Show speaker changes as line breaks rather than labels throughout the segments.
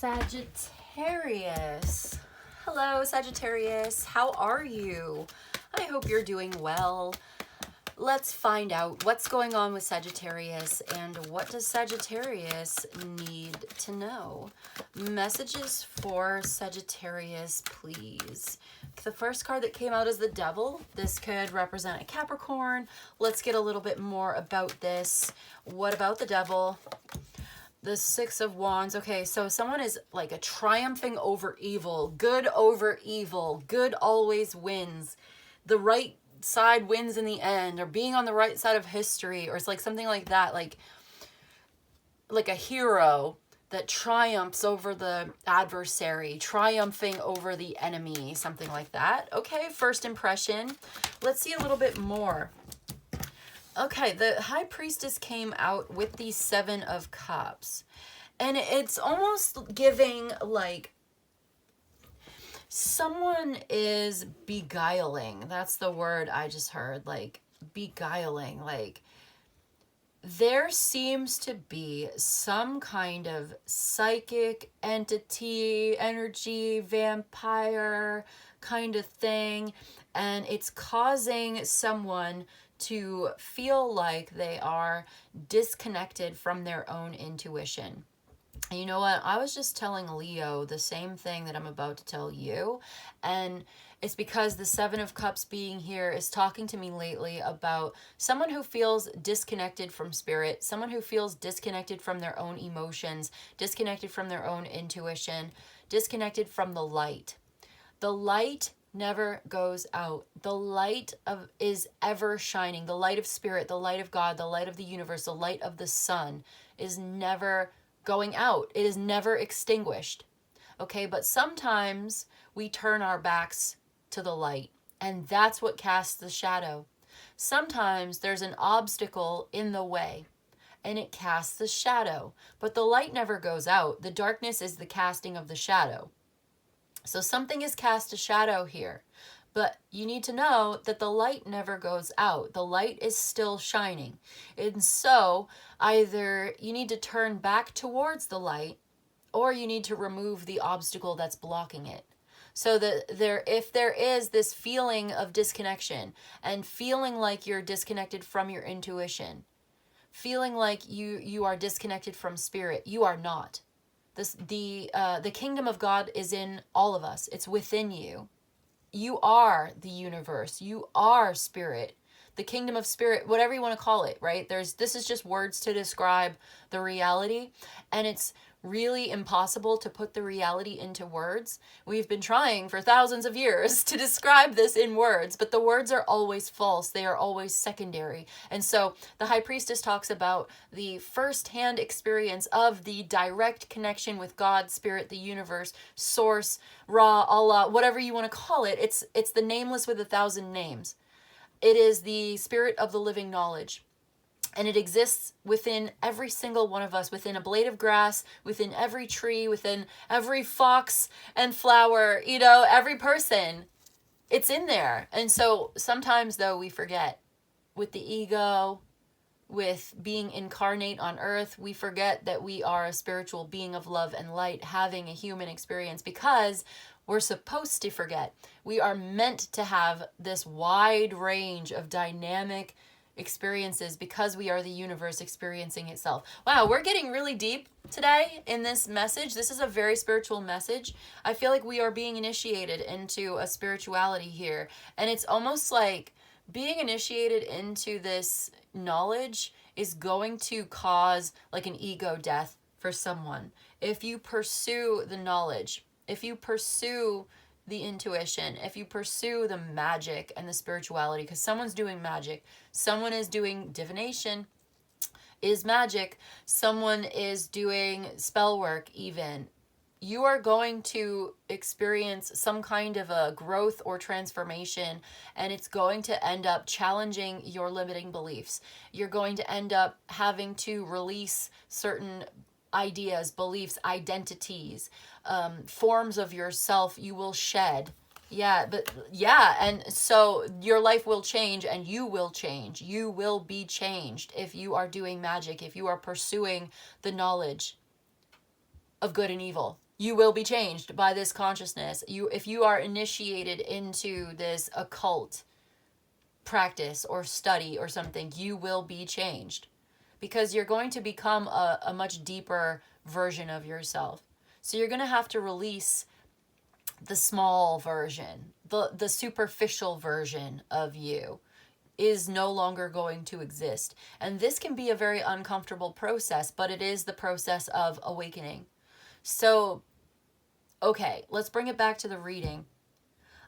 Sagittarius. Hello, Sagittarius. How are you? I hope you're doing well. Let's find out what's going on with Sagittarius and what does Sagittarius need to know. Messages for Sagittarius, please. The first card that came out is the Devil. This could represent a Capricorn. Let's get a little bit more about this. What about the Devil? The Six of Wands. Okay, so someone is like a triumphing over evil. Good over evil. Good always wins. The right side wins in the end, or being on the right side of history, or it's like something like that, like a hero that triumphs over the adversary, triumphing over the enemy, something like that. Okay, first impression. Let's see a little bit more. Okay, the High Priestess came out with the Seven of Cups. And it's almost giving like someone is beguiling. That's the word I just heard, like beguiling. Like there seems to be some kind of psychic entity, energy, vampire kind of thing. And it's causing someone to feel like they are disconnected from their own intuition. And you know what? I was just telling Leo the same thing that I'm about to tell you. And it's because the Seven of Cups being here is talking to me lately about someone who feels disconnected from spirit, someone who feels disconnected from their own emotions, disconnected from their own intuition, disconnected from the light. The light never goes out. The light is ever shining. The light of spirit, the light of God, the light of the universe, the light of the sun is never going out. It is never extinguished. Okay, but sometimes we turn our backs to the light, and that's what casts the shadow. Sometimes there's an obstacle in the way, and it casts the shadow, but the light never goes out. The darkness is the casting of the shadow. So something has cast a shadow here, but you need to know that the light never goes out. The light is still shining. And so either you need to turn back towards the light, or you need to remove the obstacle that's blocking it. So that if there is this feeling of disconnection and feeling like you're disconnected from your intuition, feeling like you are disconnected from spirit, you are not. The kingdom of God is in all of us. It's within you. You are the universe. You are spirit. The kingdom of spirit, whatever you want to call it, right? This is just words to describe the reality. And it's really impossible to put the reality into words. We've been trying for thousands of years to describe this in words, but the words are always false. They are always secondary. And so the High Priestess talks about the first-hand experience of the direct connection with God, spirit, the universe, source, Ra, Allah, whatever you want to call it. It's the nameless with 1,000 names. It is the spirit of the living knowledge. And it exists within every single one of us, within a blade of grass, within every tree, within every fox and flower, every person. It's in there. And so sometimes, though, we forget with the ego, with being incarnate on earth, we forget that we are a spiritual being of love and light having a human experience because we're supposed to forget. We are meant to have this wide range of dynamic experiences because we are the universe experiencing itself. Wow, we're getting really deep today in this message. This is a very spiritual message. I feel like we are being initiated into a spirituality here. And it's almost like being initiated into this knowledge is going to cause like an ego death for someone. If you pursue the knowledge, if you pursue the intuition, if you pursue the magic and the spirituality, because someone's doing magic, someone is doing divination, is magic, someone is doing spell work even, you are going to experience some kind of a growth or transformation, and it's going to end up challenging your limiting beliefs. You're going to end up having to release certain ideas, beliefs, identities, forms of yourself you will shed. And so your life will change and you will change. You will be changed if you are doing magic, if you are pursuing the knowledge of good and evil. You will be changed by this consciousness. If you are initiated into this occult practice or study or something, you will be changed, because you're going to become a much deeper version of yourself. So you're going to have to release the small version, the superficial version of you is no longer going to exist. And this can be a very uncomfortable process, but it is the process of awakening. So, okay, let's bring it back to the reading.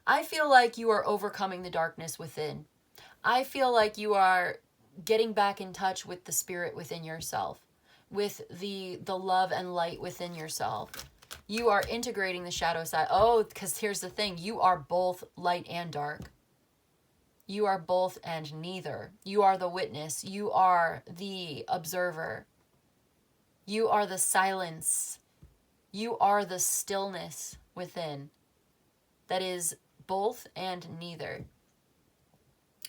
I feel like you are overcoming the darkness within. I feel like you are getting back in touch with the spirit within yourself, with the love and light within yourself. You are integrating the shadow side. Oh, because here's the thing. You are both light and dark. You are both and neither. You are the witness. You are the observer. You are the silence. You are the stillness within that is both and neither.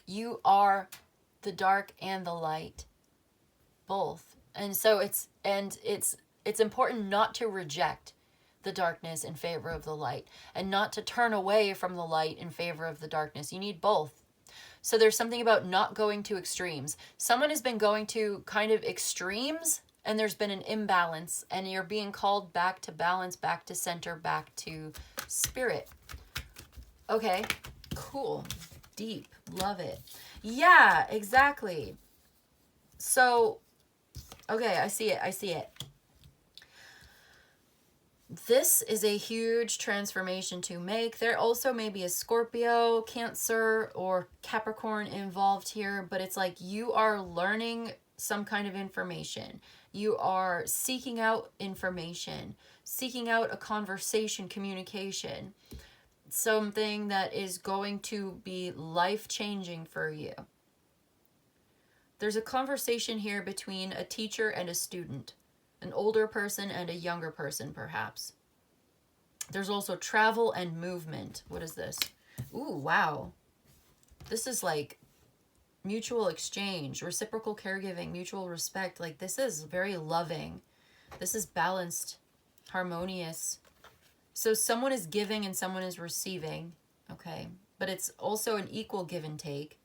You are the dark and the light, both. And so it's important not to reject the darkness in favor of the light, and not to turn away from the light in favor of the darkness. You need both. So there's something about not going to extremes. Someone has been going to kind of extremes, and there's been an imbalance, and you're being called back to balance, back to center, back to spirit. Okay, cool, deep, love it. Yeah, exactly. So, okay, I see it. This is a huge transformation to make. There also may be a Scorpio, Cancer, or Capricorn involved here, but it's like you are learning some kind of information. You are seeking out information, seeking out a conversation, communication, something that is going to be life-changing for you. There's a conversation here between a teacher and a student. An older person and a younger person, perhaps. There's also travel and movement. What is this? Ooh, wow. This is like mutual exchange, reciprocal caregiving, mutual respect. Like, this is very loving. This is balanced, harmonious. So someone is giving and someone is receiving, okay? But it's also an equal give and take.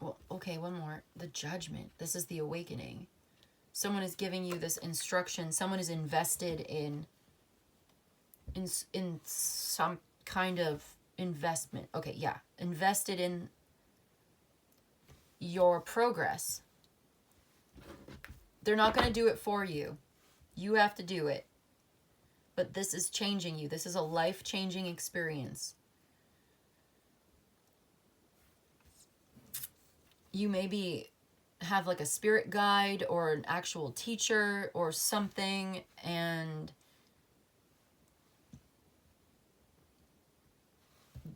Well, okay, one more. The judgment. This is the awakening. Someone is giving you this instruction. Someone is invested in some kind of investment. Okay, yeah. Invested in your progress. They're not going to do it for you. You have to do it. But this is changing you. This is a life-changing experience. You maybe have like a spirit guide or an actual teacher or something, and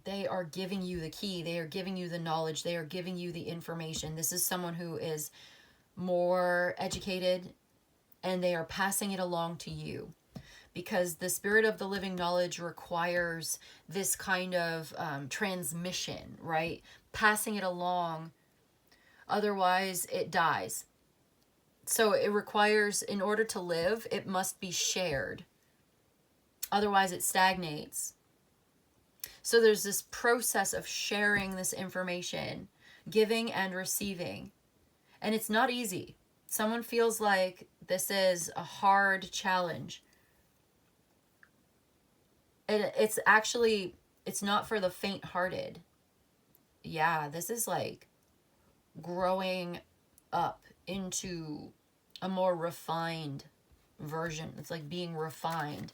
they are giving you the key. They are giving you the knowledge. They are giving you the information. This is someone who is more educated, and they are passing it along to you, because the spirit of the living knowledge requires this kind of transmission, right? Passing it along. Otherwise, it dies. So it requires, in order to live, it must be shared. Otherwise, it stagnates. So there's this process of sharing this information, giving and receiving. And it's not easy. Someone feels like this is a hard challenge. And it's actually, it's not for the faint-hearted. Yeah, this is like growing up into a more refined version. It's like being refined.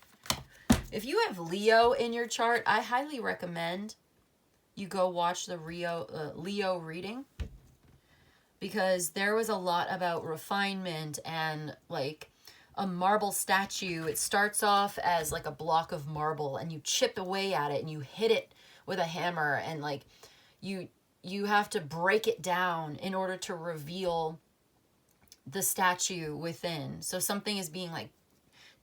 If you have Leo in your chart, I highly recommend you go watch the Leo reading, because there was a lot about refinement and like a marble statue. It starts off as like a block of marble, and you chip away at it and you hit it with a hammer, and like you have to break it down in order to reveal the statue within. So something is being like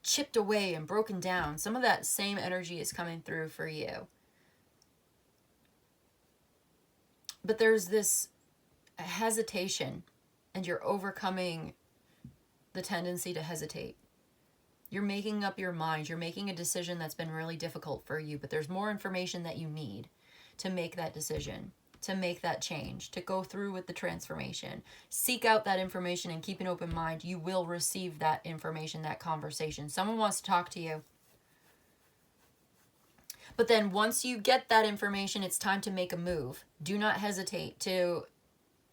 chipped away and broken down. Some of that same energy is coming through for you. But there's this hesitation, and you're overcoming the tendency to hesitate. You're making up your mind. You're making a decision that's been really difficult for you, but there's more information that you need to make that decision, to make that change, to go through with the transformation. Seek out that information and keep an open mind. You will receive that information, that conversation. Someone wants to talk to you. But then once you get that information, it's time to make a move. Do not hesitate to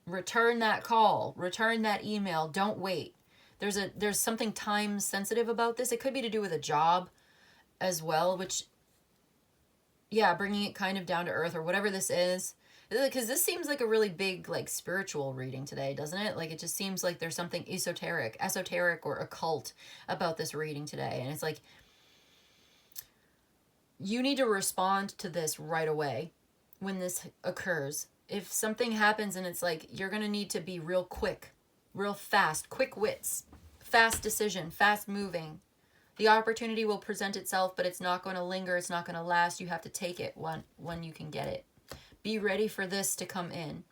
return that call, return that email. Don't wait. There's something time sensitive about this. It could be to do with a job as well, which, yeah, bringing it kind of down to earth or whatever this is. Because this seems like a really big, like, spiritual reading today, doesn't it? Like, it just seems like there's something esoteric or occult about this reading today. And it's like, you need to respond to this right away when this occurs. If something happens and it's like, you're going to need to be real quick, real fast, quick wits, fast decision, fast moving. The opportunity will present itself, but it's not going to linger. It's not going to last. You have to take it when you can get it. Be ready for this to come in.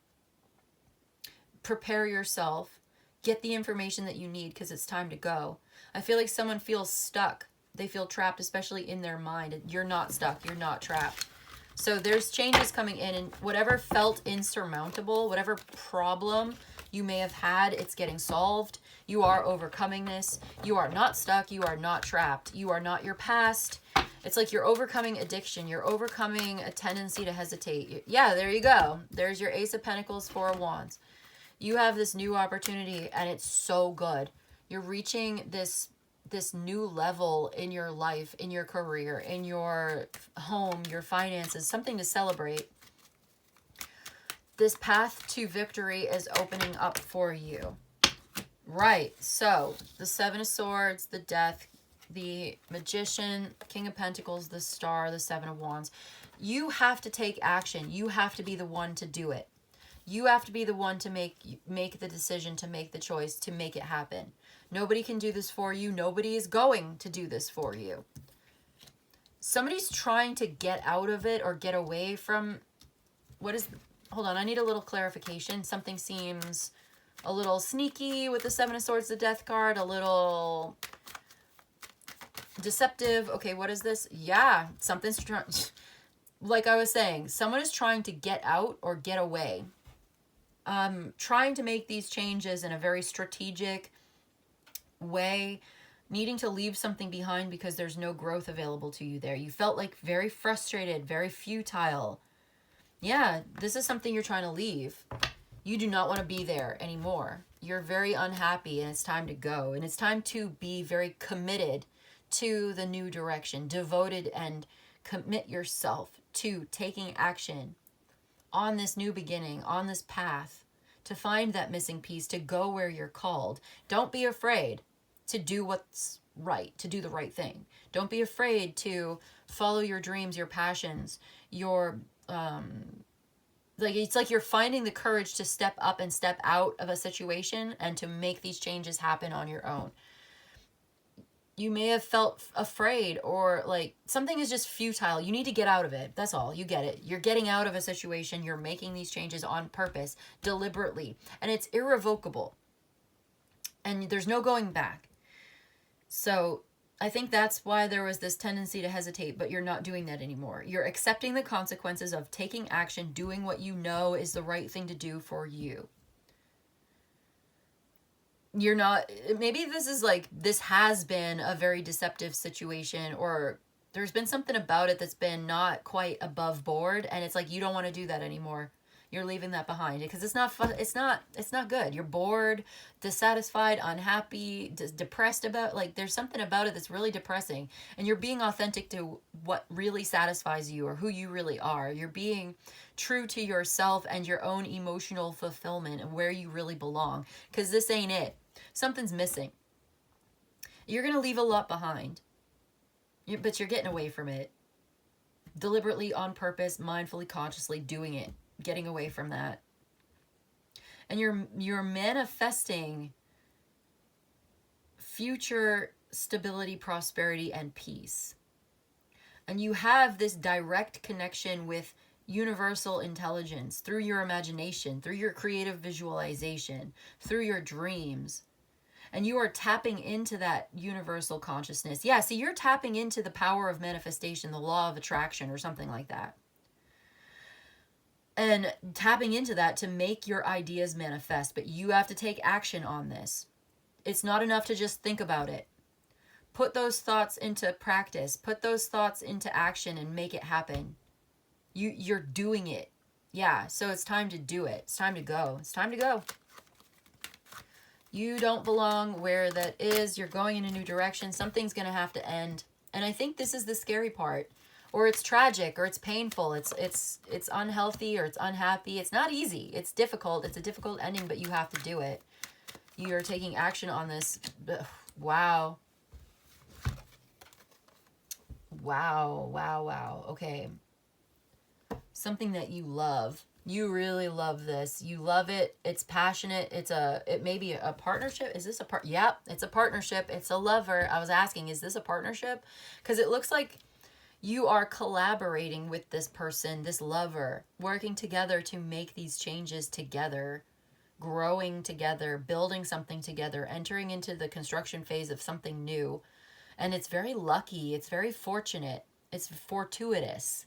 Prepare yourself. Get the information that you need because it's time to go. I feel like someone feels stuck. They feel trapped, especially in their mind. You're not stuck. You're not trapped. So there's changes coming in, and whatever felt insurmountable, whatever problem you may have had, it's getting solved. You are overcoming this. You are not stuck. You are not trapped. You are not your past. It's like you're overcoming addiction. You're overcoming a tendency to hesitate. Yeah, there you go. There's your Ace of Pentacles, Four of Wands. You have this new opportunity, and it's so good. You're reaching this new level in your life, in your career, in your home, your finances, something to celebrate. This path to victory is opening up for you. Right, so the Seven of Swords, the Death, the Magician, King of Pentacles, the Star, the Seven of Wands. You have to take action. You have to be the one to do it. You have to be the one to make the decision, to make the choice, to make it happen. Nobody can do this for you. Nobody is going to do this for you. Somebody's trying to get out of it or get away from hold on, I need a little clarification. Something seems a little sneaky with the Seven of Swords, the Death card, a little deceptive. Okay, what is this? Yeah, something's trying, like I was saying, someone is trying to get out or get away. Trying to make these changes in a very strategic way, needing to leave something behind because there's no growth available to you there. You felt like very frustrated, very futile. Yeah, this is something you're trying to leave. You do not want to be there anymore. You're very unhappy and it's time to go. And it's time to be very committed to the new direction, devoted, and commit yourself to taking action on this new beginning, on this path, to find that missing piece, to go where you're called. Don't be afraid to do what's right, to do the right thing. Don't be afraid to follow your dreams, your passions, your, it's like you're finding the courage to step up and step out of a situation and to make these changes happen on your own. You may have felt afraid or like something is just futile. You need to get out of it. That's all. You get it. You're getting out of a situation. You're making these changes on purpose, deliberately, and it's irrevocable. And there's no going back. So I think that's why there was this tendency to hesitate, but you're not doing that anymore. You're accepting the consequences of taking action, doing what you know is the right thing to do for you. You're not, maybe this has been a very deceptive situation, or there's been something about it that's been not quite above board, and it's like you don't want to do that anymore. You're leaving that behind because it's not fun. It's not good. You're bored, dissatisfied, unhappy, depressed about, like there's something about it that's really depressing, and you're being authentic to what really satisfies you or who you really are. You're being true to yourself and your own emotional fulfillment and where you really belong, because this ain't it. Something's missing. You're going to leave a lot behind, but you're getting away from it. Deliberately, on purpose, mindfully, consciously doing it, getting away from that. And you're manifesting future stability, prosperity, and peace. And you have this direct connection with universal intelligence through your imagination, through your creative visualization, through your dreams. and you are tapping into that universal consciousness. Yeah, see, you're tapping into the power of manifestation, the law of attraction, or something like that. And tapping into that to make your ideas manifest, but you have to take action on this. It's not enough to just think about it. Put those thoughts into practice. Put those thoughts into action and make it happen. You're doing it. Yeah, so it's time to do it. It's time to go. It's time to go. You don't belong where that is. You're going in a new direction. Something's going to have to end. And I think this is the scary part. Or it's tragic, or it's painful. It's unhealthy, or it's unhappy. It's not easy. It's difficult. It's a difficult ending, but you have to do it. You're taking action on this. Wow. Wow, wow, wow. Okay. Something that you love. You really love this. You love it. It's passionate. It may be a partnership. Is this a part? Yep, it's a partnership. It's a lover. I was asking, is this a partnership? Because it looks like you are collaborating with this person, this lover, working together to make these changes together, growing together, building something together, entering into the construction phase of something new. And it's very lucky. It's very fortunate. It's fortuitous.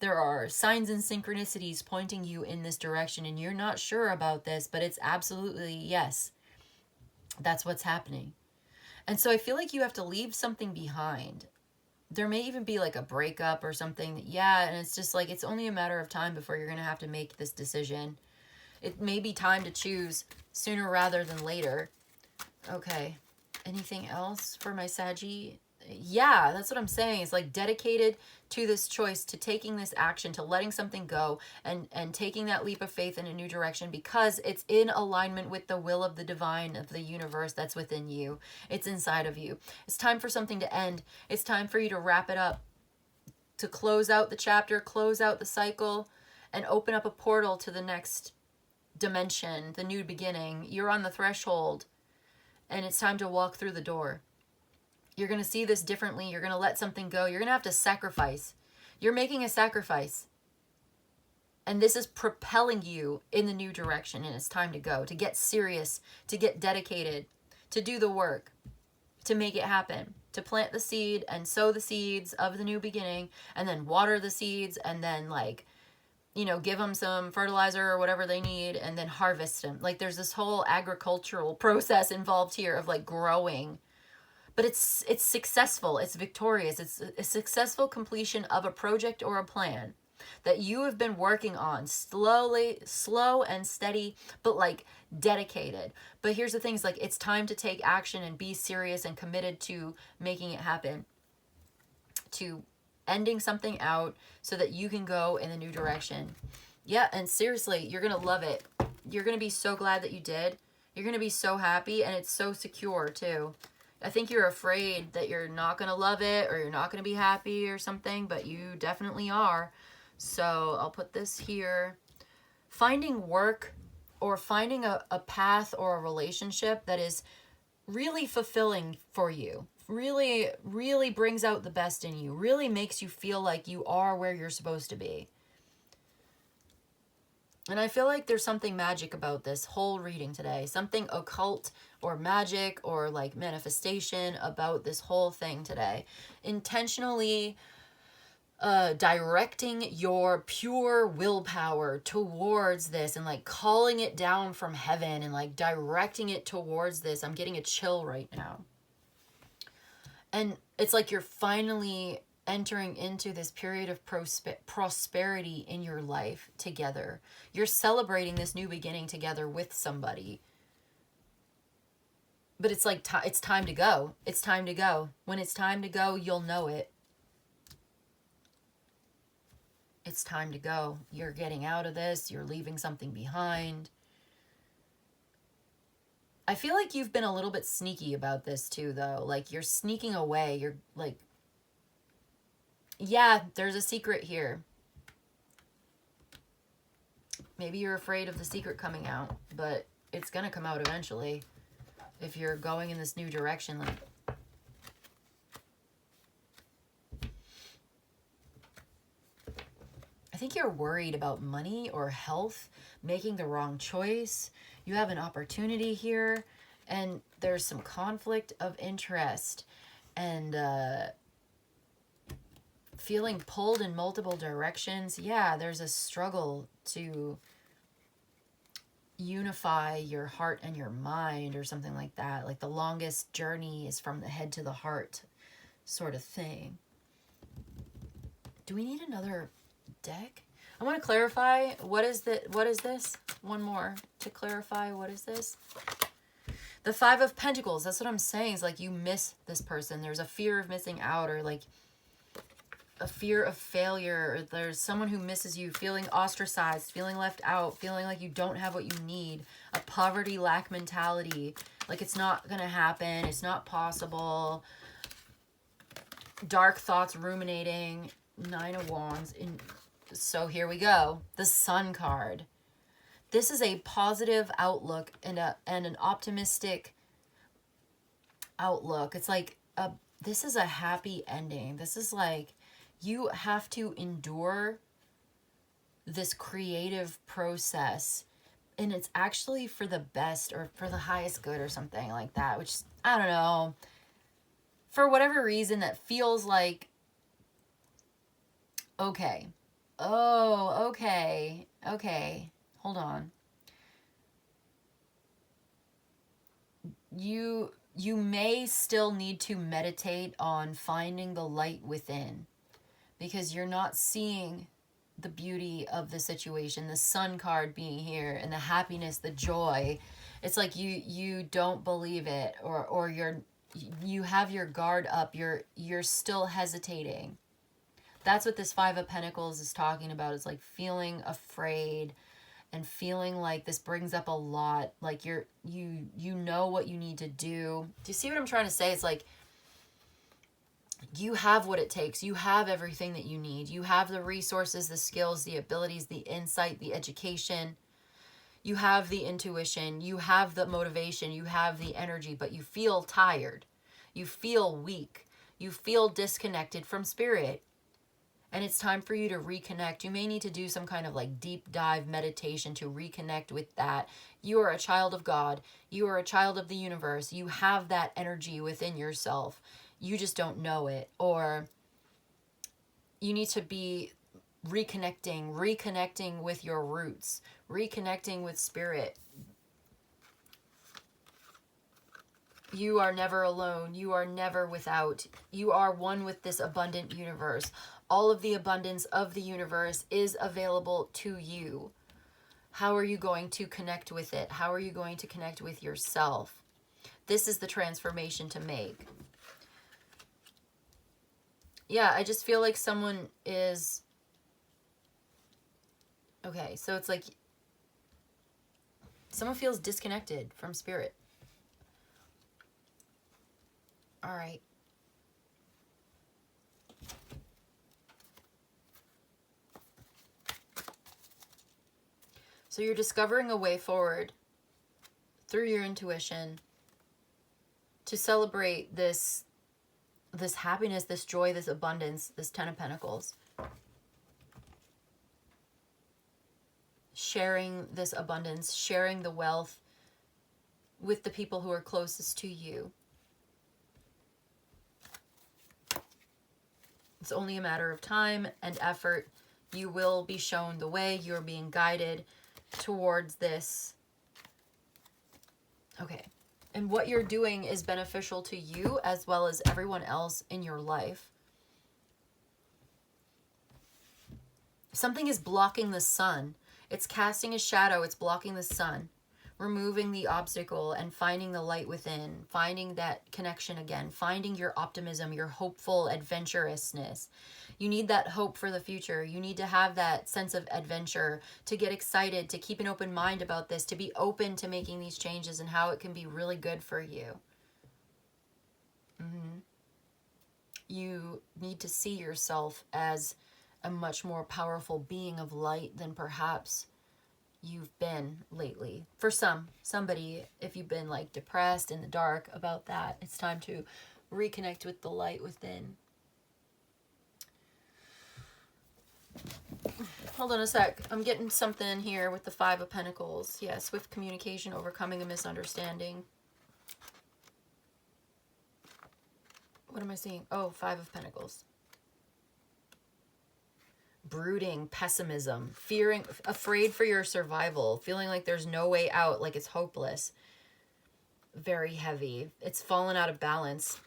There are signs and synchronicities pointing you in this direction, and you're not sure about this, but it's absolutely yes. That's what's happening. And so I feel like you have to leave something behind. There may even be like a breakup or something. Yeah, and it's just like it's only a matter of time before you're going to have to make this decision. It may be time to choose sooner rather than later. Okay. Anything else for my Saggy? Yeah, that's what I'm saying. It's like dedicated to this choice, to taking this action, to letting something go, and taking that leap of faith in a new direction, because it's in alignment with the will of the divine, of the universe that's within you. It's inside of you. It's time for something to end. It's time for you to wrap it up, to close out the chapter, close out the cycle, and open up a portal to the next dimension, the new beginning. You're on the threshold, and it's time to walk through the door. You're going to see this differently. You're going to let something go. You're going to have to sacrifice. You're making a sacrifice. And this is propelling you in the new direction. And it's time to go, to get serious, to get dedicated, to do the work, to make it happen, to plant the seed and sow the seeds of the new beginning, and then water the seeds, and then give them some fertilizer or whatever they need, and then harvest them. Like there's this whole agricultural process involved here of like growing. But it's successful, it's victorious, it's a successful completion of a project or a plan that you have been working on slow and steady, but like dedicated. But here's the thing, is like it's time to take action and be serious and committed to making it happen, to ending something out so that you can go in a new direction. Yeah, and seriously, you're going to love it. You're going to be so glad that you did. You're going to be so happy, and it's so secure too. I think you're afraid that you're not going to love it, or you're not going to be happy or something, but you definitely are. So I'll put this here. Finding work or finding a path or a relationship that is really fulfilling for you, really, really brings out the best in you, really makes you feel like you are where you're supposed to be. And I feel like there's something magic about this whole reading today, something occult or magic or like manifestation about this whole thing today. Intentionally directing your pure willpower towards this, and like calling it down from heaven and like directing it towards this. I'm getting a chill right now. And it's like you're finally entering into this period of prosperity in your life together. You're celebrating this new beginning together with somebody. But it's like it's time to go. It's time to go. When it's time to go, you'll know it. It's time to go. You're getting out of this. You're leaving something behind. I feel like you've been a little bit sneaky about this too, though. Like you're sneaking away. You're like, yeah, there's a secret here. Maybe you're afraid of the secret coming out, but it's going to come out eventually if you're going in this new direction. Like, I think you're worried about money or health, making the wrong choice. You have an opportunity here, and there's some conflict of interest and feeling pulled in multiple directions. Yeah, there's a struggle to unify your heart and your mind or something like that. Like the longest journey is from the head to the heart sort of thing. Do we need another deck? I want to clarify, what is this? One more to clarify, what is this? The Five of Pentacles, that's what I'm saying. Is like you miss this person. There's a fear of missing out, or like a fear of failure, or there's someone who misses you, feeling ostracized, feeling left out, feeling like you don't have what you need, a poverty lack mentality, like it's not gonna happen, it's not possible, dark thoughts ruminating, Nine of Wands. So here we go, the Sun card. This is a positive outlook and an optimistic outlook. It's like this is a happy ending. This is like you have to endure this creative process, and it's actually for the best or for the highest good or something like that, which, I don't know, for whatever reason that feels like, okay. Oh, okay. Okay. Hold on. You may still need to meditate on finding the light within, because you're not seeing the beauty of the situation. The Sun card being here and the happiness, the joy. It's like you don't believe it, or you have your guard up. You're still hesitating. That's what this Five of Pentacles is talking about. Is like feeling afraid and feeling like this brings up a lot. Like you know what you need to do. Do you see what I'm trying to say? It's like you have what it takes. You have everything that you need. You have the resources, the skills, the abilities, the insight, the education. You have the intuition. You have the motivation. You have the energy, but you feel tired. You feel weak. You feel disconnected from spirit. And it's time for you to reconnect. You may need to do some kind of like deep dive meditation to reconnect with that. You are a child of God. You are a child of the universe. You have that energy within yourself. You just don't know it. Or you need to be reconnecting with your roots, reconnecting with spirit. You are never alone. You are never without. You are one with this abundant universe. All of the abundance of the universe is available to you. How are you going to connect with it? How are you going to connect with yourself? This is the transformation to make. Yeah, I just feel like someone is... Okay, so it's like someone feels disconnected from spirit. All right. So you're discovering a way forward through your intuition to celebrate this happiness, this joy, this abundance, this Ten of Pentacles. Sharing this abundance, sharing the wealth with the people who are closest to you. It's only a matter of time and effort. You will be shown the way. You're being guided towards this. Okay. And what you're doing is beneficial to you as well as everyone else in your life. Something is blocking the sun. It's casting a shadow. It's blocking the sun. Removing the obstacle and finding the light within. Finding that connection again. Finding your optimism, your hopeful adventurousness. You need that hope for the future. You need to have that sense of adventure, to get excited, to keep an open mind about this, to be open to making these changes and how it can be really good for you. You need to see yourself as a much more powerful being of light than perhaps you've been lately. For somebody, if you've been like depressed in the dark about that, it's time to reconnect with the light within. Hold on a sec. I'm getting something here with the Five of Pentacles. Yeah, swift communication, overcoming a misunderstanding. What am I seeing? Oh, Five of Pentacles. Brooding, pessimism, fearing, afraid for your survival, feeling like there's no way out, like it's hopeless. Very heavy. It's fallen out of balance.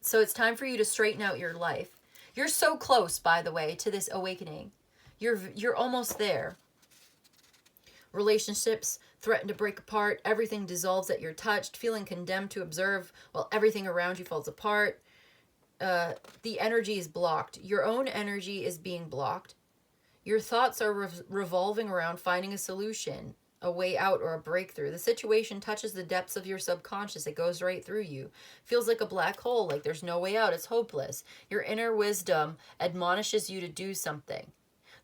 So it's time for you to straighten out your life. You're so close, by the way, to this awakening. You're almost there. Relationships threaten to break apart. Everything dissolves that you're touched. Feeling condemned to observe while everything around you falls apart. The energy is blocked. Your own energy is being blocked. Your thoughts are revolving around finding a solution, a way out, or a breakthrough. The situation touches the depths of your subconscious. It goes right through you. Feels like a black hole, like there's no way out. It's hopeless. Your inner wisdom admonishes you to do something.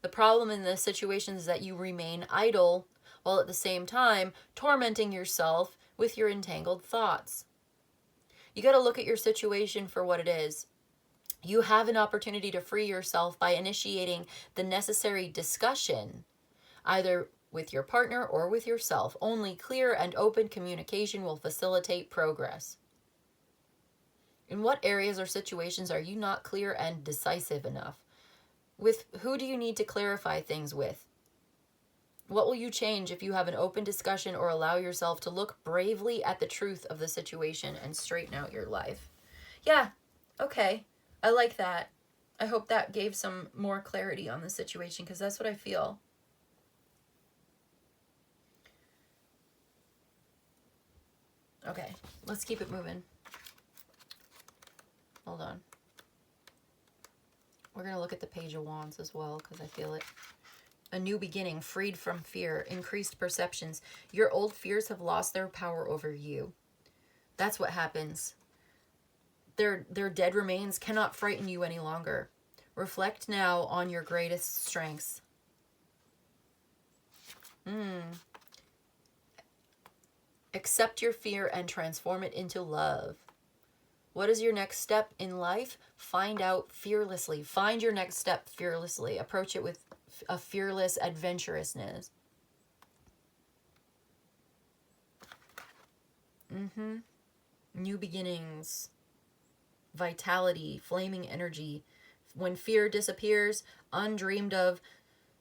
The problem in this situation is that you remain idle, while at the same time tormenting yourself with your entangled thoughts. You got to look at your situation for what it is. You have an opportunity to free yourself by initiating the necessary discussion, either with your partner or with yourself. Only clear and open communication will facilitate progress. In what areas or situations are you not clear and decisive enough? With who do you need to clarify things with? What will you change if you have an open discussion or allow yourself to look bravely at the truth of the situation and straighten out your life? Yeah, okay. I like that. I hope that gave some more clarity on the situation, because that's what I feel. Okay, let's keep it moving. Hold on. We're going to look at the Page of Wands as well, because I feel it. A new beginning, freed from fear, increased perceptions. Your old fears have lost their power over you. That's what happens. Their dead remains cannot frighten you any longer. Reflect now on your greatest strengths. Accept your fear and transform it into love. What is your next step in life? Find out fearlessly. Find your next step fearlessly. Approach it with a fearless adventurousness. New beginnings. Vitality. Flaming energy. When fear disappears, undreamed of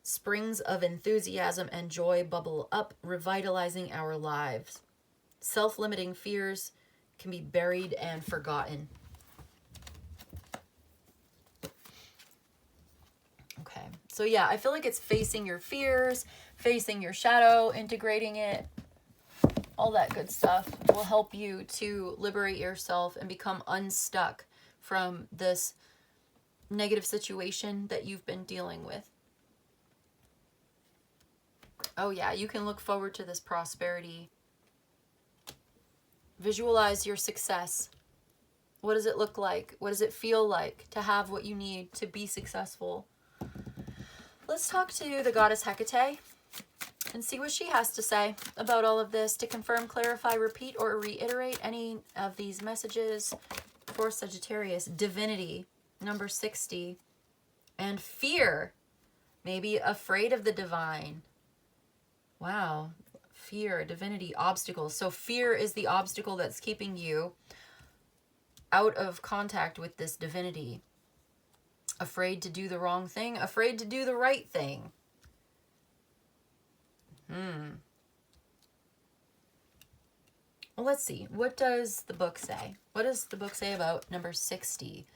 springs of enthusiasm and joy bubble up, revitalizing our lives. Self-limiting fears can be buried and forgotten. Okay, so yeah, I feel like it's facing your fears, facing your shadow, integrating it, all that good stuff will help you to liberate yourself and become unstuck from this negative situation that you've been dealing with. Oh yeah, you can look forward to this prosperity. Visualize your success. What does it look like? What does it feel like to have what you need to be successful? Let's talk to the goddess Hecate and see what she has to say about all of this. To confirm, clarify, repeat, or reiterate any of these messages for Sagittarius. Divinity, number 60. And fear. Maybe afraid of the divine. Wow. Fear, divinity, obstacles. So fear is the obstacle that's keeping you out of contact with this divinity. Afraid to do the wrong thing, afraid to do the right thing. Well, let's see. What does the book say? What does the book say about number 60?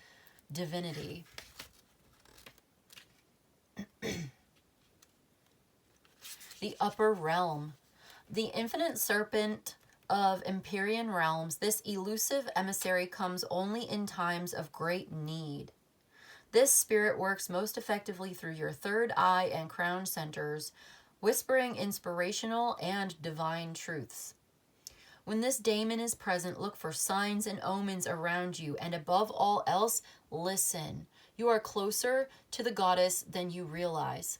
Divinity. The upper realm. The infinite serpent of Empyrean realms, this elusive emissary comes only in times of great need. This spirit works most effectively through your third eye and crown centers, whispering inspirational and divine truths. When this daemon is present, look for signs and omens around you, and above all else, listen. You are closer to the goddess than you realize.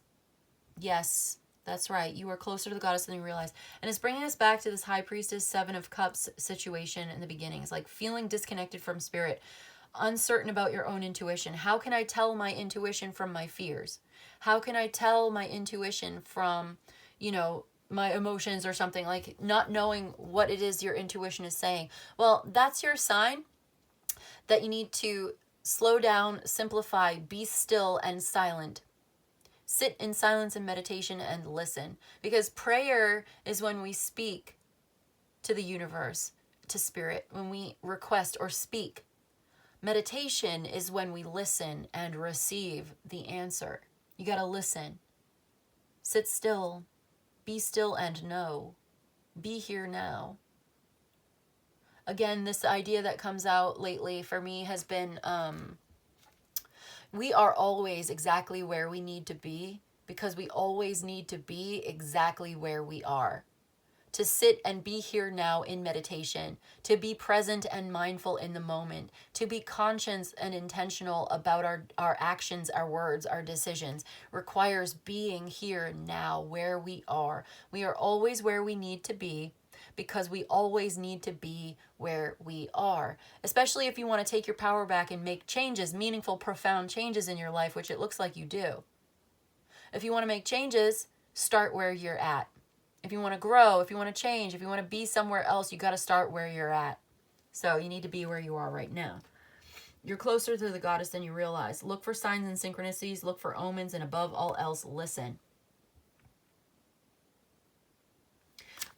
Yes, that's right. You are closer to the goddess than you realize. And it's bringing us back to this High Priestess, Seven of Cups situation in the beginning. It's like feeling disconnected from spirit, uncertain about your own intuition. How can I tell my intuition from my fears? How can I tell my intuition from, my emotions or something? Like not knowing what it is your intuition is saying. Well, that's your sign that you need to slow down, simplify, be still and silent. Sit in silence and meditation and listen. Because prayer is when we speak to the universe, to spirit, when we request or speak. Meditation is when we listen and receive the answer. You got to listen. Sit still. Be still and know. Be here now. Again, this idea that comes out lately for me has been we are always exactly where we need to be, because we always need to be exactly where we are. To sit and be here now in meditation, to be present and mindful in the moment, to be conscious and intentional about our actions, our words, our decisions, requires being here now where we are. We are always where we need to be, because we always need to be where we are. Especially if you want to take your power back and make changes, meaningful, profound changes in your life, which it looks like you do. If you want to make changes, start where you're at. If you want to grow, if you want to change, if you want to be somewhere else, you got to start where you're at. So you need to be where you are right now. You're closer to the goddess than you realize. Look for signs and synchronicities, look for omens, and above all else, listen.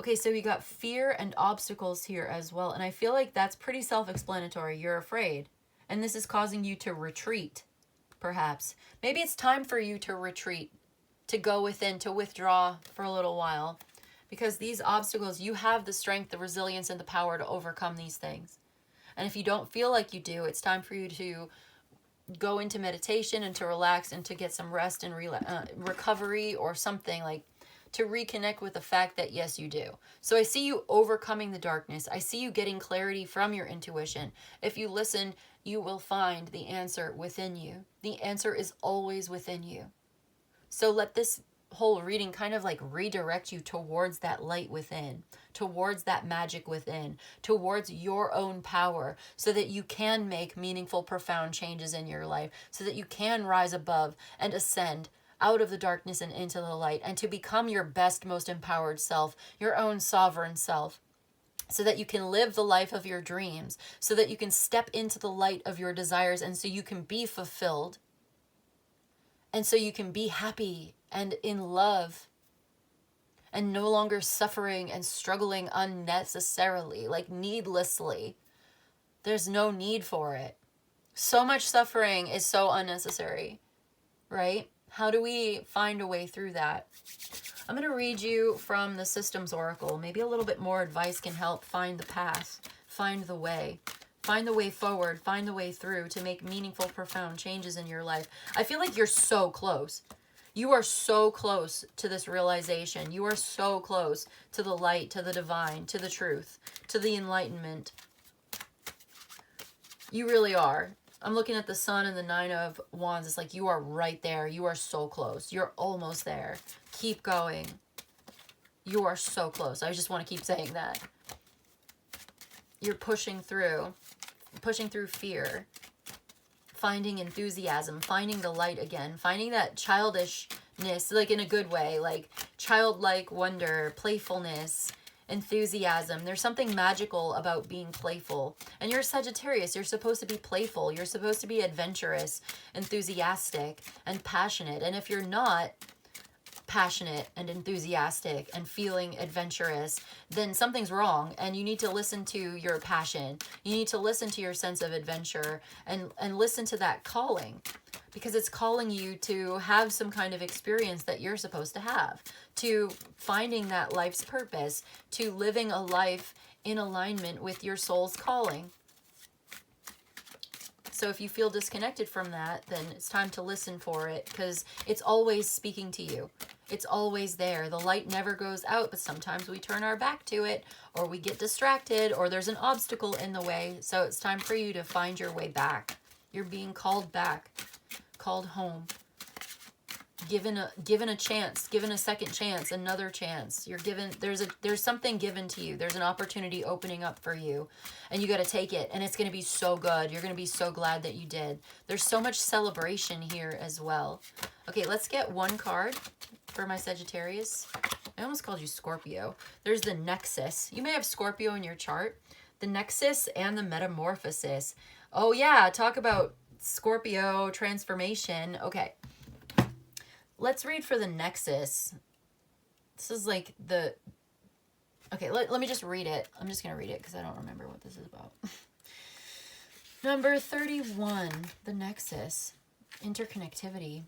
Okay, so we got fear and obstacles here as well. And I feel like that's pretty self-explanatory. You're afraid. And this is causing you to retreat, perhaps. Maybe it's time for you to retreat, to go within, to withdraw for a little while. Because these obstacles, you have the strength, the resilience, and the power to overcome these things. And if you don't feel like you do, it's time for you to go into meditation and to relax and to get some rest and recovery or something, like to reconnect with the fact that yes, you do. So I see you overcoming the darkness. I see you getting clarity from your intuition. If you listen, you will find the answer within you. The answer is always within you. So let this whole reading kind of like redirect you towards that light within, towards that magic within, towards your own power, so that you can make meaningful, profound changes in your life, so that you can rise above and ascend out of the darkness and into the light, and to become your best, most empowered self, your own sovereign self, so that you can live the life of your dreams, so that you can step into the light of your desires, and so you can be fulfilled, and so you can be happy and in love, and no longer suffering and struggling unnecessarily, like needlessly. There's no need for it. So much suffering is so unnecessary, right? How do we find a way through that? I'm going to read you from the Systems Oracle. Maybe a little bit more advice can help find the path, find the way forward, find the way through to make meaningful, profound changes in your life. I feel like you're so close. You are so close to this realization. You are so close to the light, to the divine, to the truth, to the enlightenment. You really are. I'm looking at the Sun and the Nine of Wands. It's like you are right there. You are so close. You're almost there. Keep going. You are so close. I just want to keep saying that. You're pushing through fear, finding enthusiasm, finding the light again, finding that childishness, like in a good way, like childlike wonder, playfulness, enthusiasm. There's something magical about being playful. And you're Sagittarius. You're supposed to be playful. You're supposed to be adventurous, enthusiastic, and passionate. And if you're not passionate and enthusiastic and feeling adventurous, then something's wrong, and you need to listen to your passion. You need to listen to your sense of adventure and listen to that calling, because it's calling you to have some kind of experience that you're supposed to have, to finding that life's purpose, to living a life in alignment with your soul's calling. So if you feel disconnected from that, then it's time to listen for it, because it's always speaking to you. It's always there. The light never goes out, but sometimes we turn our back to it, or we get distracted, or there's an obstacle in the way. So it's time for you to find your way back. You're being called back, called home, given a chance, given a second chance, another chance. You're given, there's something given to you. There's an opportunity opening up for you, and you got to take it, and it's going to be so good. You're going to be so glad that you did. There's so much celebration here as well. Okay, let's get one card for my Sagittarius. I almost called you Scorpio. There's the Nexus. You may have Scorpio in your chart. The Nexus and the Metamorphosis. Oh yeah, talk about Scorpio transformation. Okay. Let's read for the Nexus. This is like the... Okay, let me just read it. I'm just going to read it because I don't remember what this is about. Number 31, the Nexus. Interconnectivity.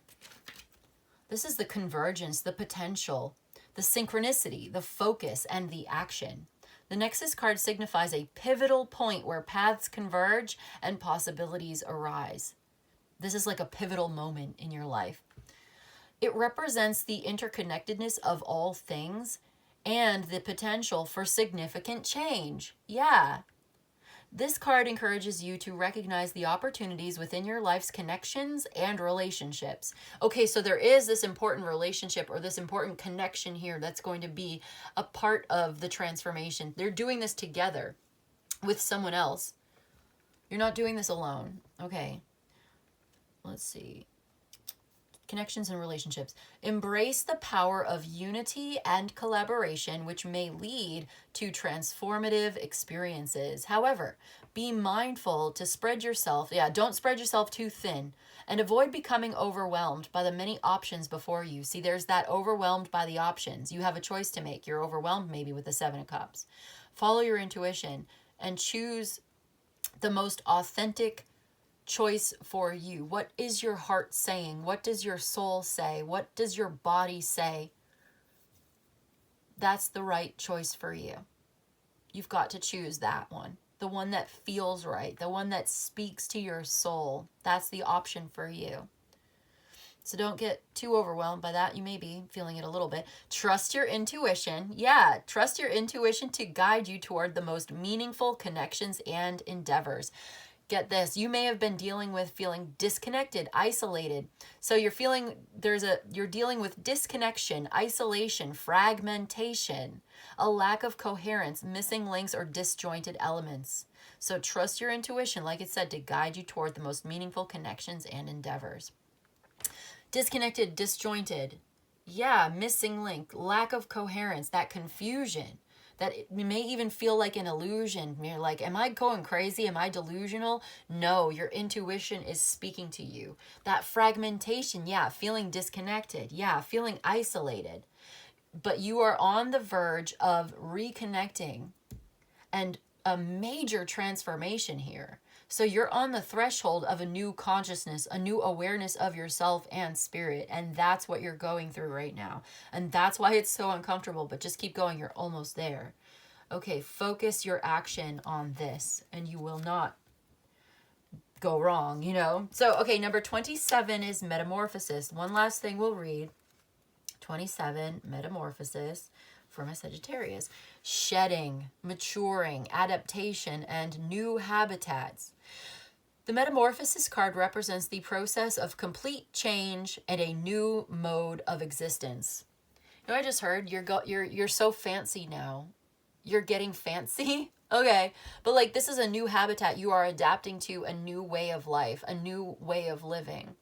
This is the convergence, the potential, the synchronicity, the focus, and the action. The Nexus card signifies a pivotal point where paths converge and possibilities arise. This is like a pivotal moment in your life. It represents the interconnectedness of all things and the potential for significant change. Yeah. This card encourages you to recognize the opportunities within your life's connections and relationships. Okay, so there is this important relationship or this important connection here that's going to be a part of the transformation. They're doing this together with someone else. You're not doing this alone. Okay, let's see. Connections and relationships. Embrace the power of unity and collaboration, which may lead to transformative experiences. However, be mindful to spread yourself. Yeah, don't spread yourself too thin and avoid becoming overwhelmed by the many options before you. See, there's that overwhelmed by the options. You have a choice to make. You're overwhelmed maybe with the 7 of Cups. Follow your intuition and choose the most authentic choice for you. What is your heart saying? What does your soul say? What does your body say? That's the right choice for you. You've got to choose that one. The one that feels right. The one that speaks to your soul. That's the option for you. So don't get too overwhelmed by that. You may be feeling it a little bit. Trust your intuition. Yeah, trust your intuition to guide you toward the most meaningful connections and endeavors. Get this, you may have been dealing with feeling disconnected, isolated. So you're dealing with disconnection, isolation, fragmentation, a lack of coherence, missing links, or disjointed elements. So trust your intuition, like it said, to guide you toward the most meaningful connections and endeavors. Disconnected, disjointed. Yeah, missing link, lack of coherence, that confusion. That it may even feel like an illusion. You're like, am I going crazy? Am I delusional? No, your intuition is speaking to you. That fragmentation, yeah, feeling disconnected, yeah, feeling isolated. But you are on the verge of reconnecting and a major transformation here. So you're on the threshold of a new consciousness, a new awareness of yourself and spirit. And that's what you're going through right now. And that's why it's so uncomfortable, but just keep going. You're almost there. Okay, focus your action on this and you will not go wrong, you know? So, okay, number 27 is Metamorphosis. One last thing we'll read. 27, Metamorphosis from a Sagittarius. Shedding, maturing, adaptation, and new habitats. The Metamorphosis card represents the process of complete change and a new mode of existence. You know, I just heard you're so fancy now. You're getting fancy. Okay, but like this is a new habitat. You are adapting to a new way of life, a new way of living.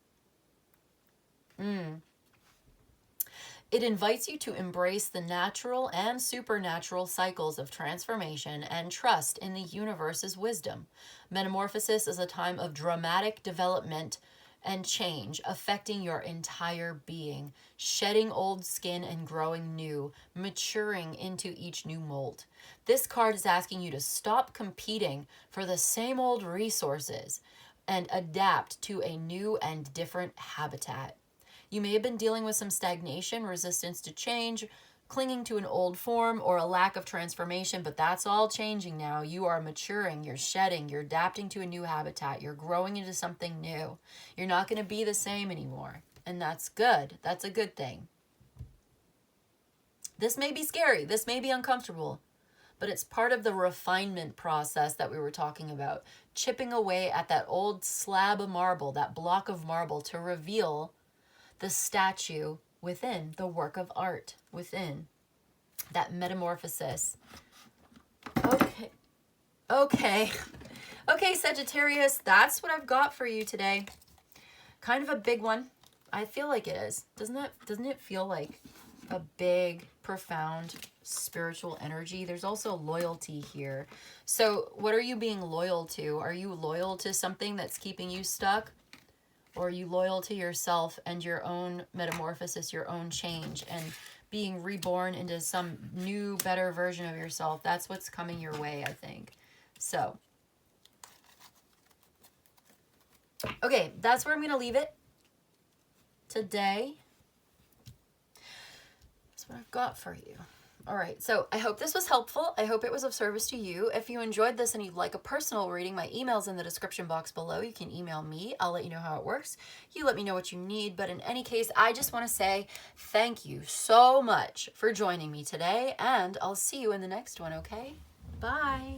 It invites you to embrace the natural and supernatural cycles of transformation and trust in the universe's wisdom. Metamorphosis is a time of dramatic development and change affecting your entire being, shedding old skin and growing new, maturing into each new mold. This card is asking you to stop competing for the same old resources and adapt to a new and different habitat. You may have been dealing with some stagnation, resistance to change, clinging to an old form, or a lack of transformation, but that's all changing now. You are maturing, you're shedding, you're adapting to a new habitat, you're growing into something new. You're not going to be the same anymore, and that's good. That's a good thing. This may be scary, this may be uncomfortable, but it's part of the refinement process that we were talking about, chipping away at that old slab of marble, that block of marble, to reveal the statue within, the work of art within, that metamorphosis. Okay, Sagittarius, that's what I've got for you today. Kind of a big one. I feel like it is. Doesn't it feel like a big, profound spiritual energy. There's also loyalty here. So what are you being loyal to? Are you loyal to something that's keeping you stuck? Or are you loyal to yourself and your own metamorphosis, your own change, and being reborn into some new, better version of yourself? That's what's coming your way, I think. So, okay, that's where I'm going to leave it today. That's what I've got for you. All right, so I hope this was helpful. I hope it was of service to you. If you enjoyed this and you'd like a personal reading, my email's in the description box below. You can email me. I'll let you know how it works. You let me know what you need. But in any case, I just want to say thank you so much for joining me today, and I'll see you in the next one, okay? Bye.